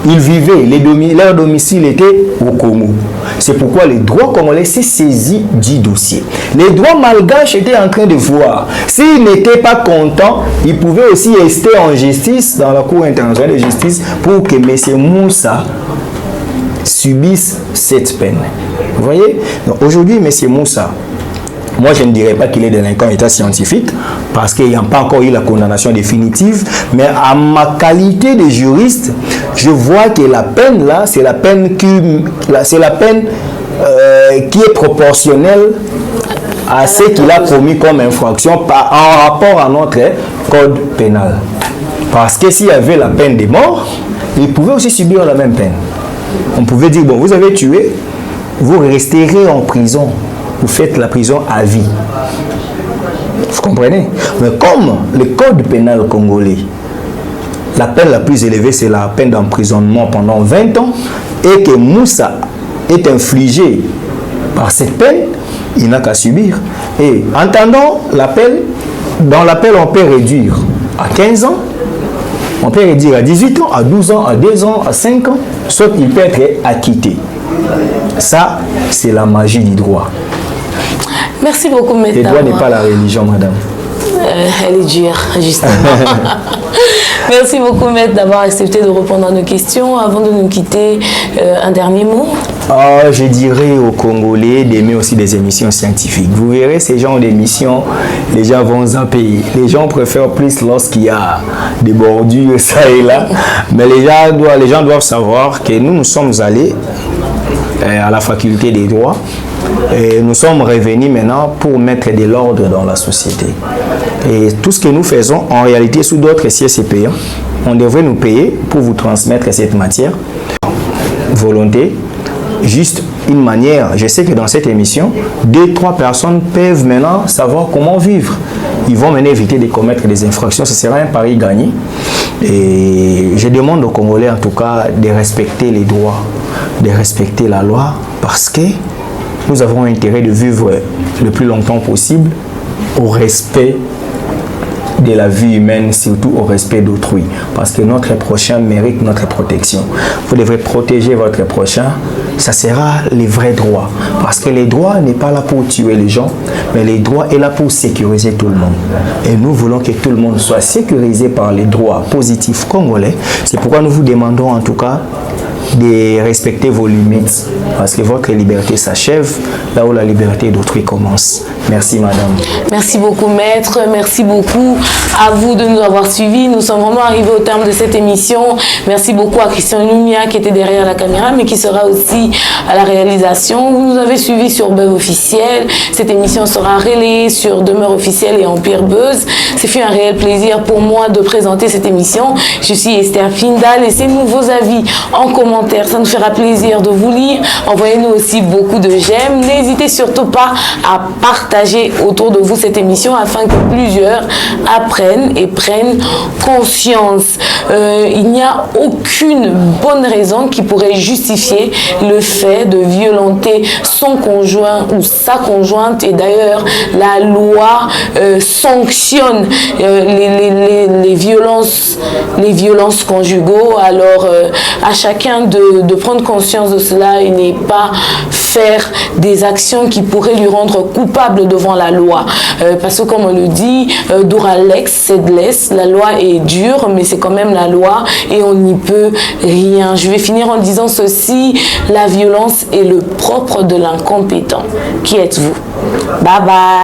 Ils vivaient, leur domicile était au Congo. C'est pourquoi les droits congolais s'est saisi du dossier. Les droits malgaches étaient en train de voir. S'ils n'étaient pas contents, ils pouvaient aussi rester en justice, dans la Cour internationale de justice, pour que M. Moussa subisse cette peine. Vous voyez? Aujourd'hui, M. Moussa, moi, je ne dirais pas qu'il est délinquant état scientifique, parce qu'il n'y a pas encore eu la condamnation définitive, mais à ma qualité de juriste, je vois que la peine là, c'est la peine qui est proportionnelle à ce qu'il a commis comme infraction en rapport à notre code pénal. Parce que s'il y avait la peine de mort, il pouvait aussi subir la même peine. On pouvait dire, bon, vous avez tué, vous resterez en prison. Vous faites la prison à vie. Vous comprenez? Mais comme le code pénal congolais, la peine la plus élevée, c'est la peine d'emprisonnement pendant 20 ans, et que Moussa est infligé par cette peine, il n'a qu'à subir. Et entendant l'appel, dans l'appel, on peut réduire à 15 ans, on peut réduire à 18 ans, à 12 ans, à 2 ans, à 5 ans, soit il peut être acquitté. Ça, c'est la magie du droit.
Merci beaucoup, maître.
Le droit n'est pas la religion, madame.
Elle est dure, justement. Merci beaucoup, maître, d'avoir accepté de répondre à nos questions. Avant de nous quitter, un dernier mot.
Je dirais aux Congolais d'aimer aussi des émissions scientifiques. Vous verrez, ces genres d'émissions, les gens vont zapper. Les gens préfèrent plus lorsqu'il y a des bordures, ça et là. Mais les gens doivent savoir que nous sommes allés à la faculté des droits. Et nous sommes revenus maintenant pour mettre de l'ordre dans la société. Et tout ce que nous faisons, en réalité, sous d'autres sièges payants, on devrait nous payer pour vous transmettre cette matière. Volonté, juste une manière. Je sais que dans cette émission, 2-3 personnes peuvent maintenant savoir comment vivre. Ils vont maintenant éviter de commettre des infractions. Ce sera un pari gagné. Et je demande aux Congolais, en tout cas, de respecter les droits, de respecter la loi, parce que nous avons intérêt de vivre le plus longtemps possible au respect de la vie humaine, surtout au respect d'autrui. Parce que notre prochain mérite notre protection. Vous devrez protéger votre prochain. Ça sera les vrais droits. Parce que les droits n'est pas là pour tuer les gens, mais les droits est là pour sécuriser tout le monde. Et nous voulons que tout le monde soit sécurisé par les droits positifs congolais. C'est pourquoi nous vous demandons en tout cas de respecter vos limites, parce que votre liberté s'achève là où la liberté d'autrui commence. Merci madame.
Merci beaucoup maître, merci beaucoup à vous de nous avoir suivis. Nous sommes vraiment arrivés au terme de cette émission. Merci beaucoup à Christian Lumia qui était derrière la caméra, mais qui sera aussi à la réalisation. Vous nous avez suivis sur Buzz Officiel. Cette émission sera relayée sur Demeure Officielle et Empire Buzz. C'est fait un réel plaisir pour moi de présenter cette émission. Je suis Esther Pinda. Laissez-nous vos avis en commentaire. Ça nous fera plaisir de vous lire. Envoyez-nous aussi beaucoup de j'aime. N'hésitez surtout pas à partager autour de vous cette émission afin que plusieurs apprennent et prennent conscience. Il n'y a aucune bonne raison qui pourrait justifier le fait de violenter son conjoint ou sa conjointe. Et d'ailleurs, la loi sanctionne les violences conjugaux. Alors, à chacun de prendre conscience de cela et n'est pas faire des actions qui pourraient lui rendre coupable devant la loi. Parce que comme on le dit, dura lex sed lès, la loi est dure, mais c'est quand même la loi et on n'y peut rien. Je vais finir en disant ceci, la violence est le propre de l'incompétent. Qui êtes-vous? Bye bye.